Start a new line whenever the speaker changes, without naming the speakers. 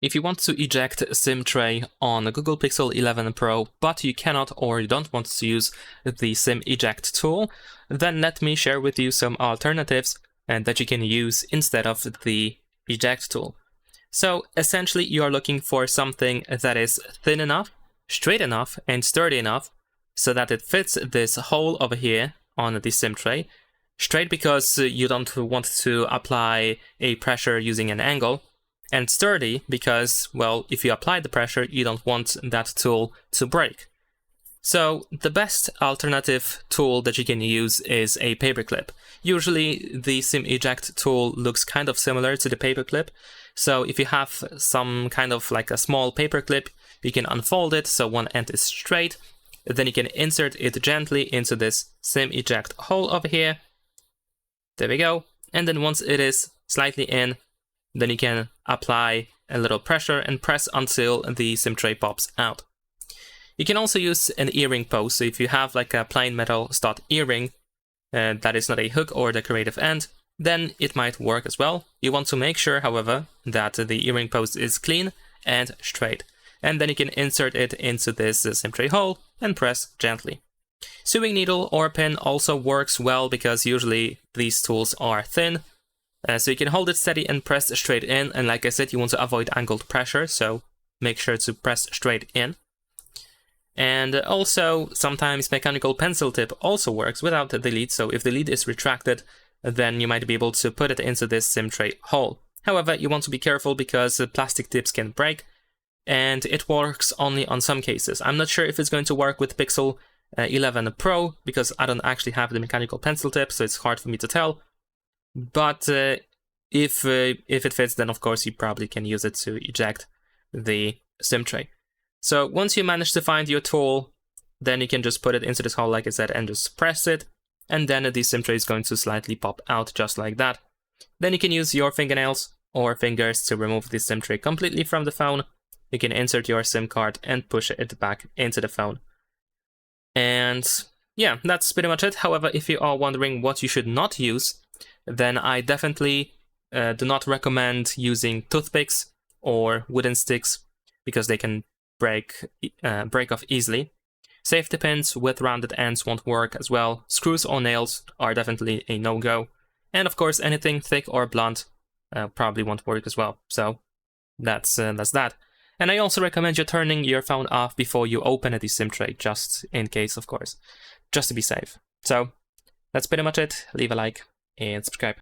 If you want to eject a SIM tray on a Google Pixel 11 Pro, but you cannot or you don't want to use the SIM eject tool, then let me share with you some alternatives that you can use instead of the eject tool. So essentially, you are looking for something that is thin enough, straight enough, and sturdy enough so that it fits this hole over here on the SIM tray. Straight because you don't want to apply a pressure using an angle, and sturdy because, well, if you apply the pressure, you don't want that tool to break. So the best alternative tool that you can use is a paperclip. Usually the SIM eject tool looks kind of similar to the paperclip. So if you have some kind of like a small paperclip, you can unfold it so one end is straight. Then you can insert it gently into this SIM eject hole over here. There we go. And then once it is slightly in, then you can apply a little pressure and press until the SIM tray pops out. You can also use an earring post. So if you have like a plain metal stud earring that is not a hook or decorative end, then it might work as well. You want to make sure, however, that the earring post is clean and straight. And then you can insert it into this SIM tray hole and press gently. Sewing needle or pin also works well because usually these tools are thin. So you can hold it steady and press straight in, and like I said, you want to avoid angled pressure, so make sure to press straight in. And also, sometimes mechanical pencil tip also works without the lead, so if the lead is retracted, then you might be able to put it into this SIM tray hole. However, you want to be careful because plastic tips can break, and it works only on some cases. I'm not sure if it's going to work with Pixel 11 Pro, because I don't actually have the mechanical pencil tip, so it's hard for me to tell. But if it fits, then of course you probably can use it to eject the SIM tray. So once you manage to find your tool, then you can just put it into this hole, like I said, and just press it, and then the SIM tray is going to slightly pop out just like that. Then you can use your fingernails or fingers to remove the SIM tray completely from the phone. You can insert your SIM card and push it back into the phone. And yeah, that's pretty much it. However, if you are wondering what you should not use, then I definitely do not recommend using toothpicks or wooden sticks because they can break off easily. Safety pins with rounded ends won't work as well. Screws or nails are definitely a no-go. And of course, anything thick or blunt probably won't work as well. So that's that. And I also recommend you turning your phone off before you open the SIM tray, just in case, of course, just to be safe. So that's pretty much it. Leave a like and subscribe.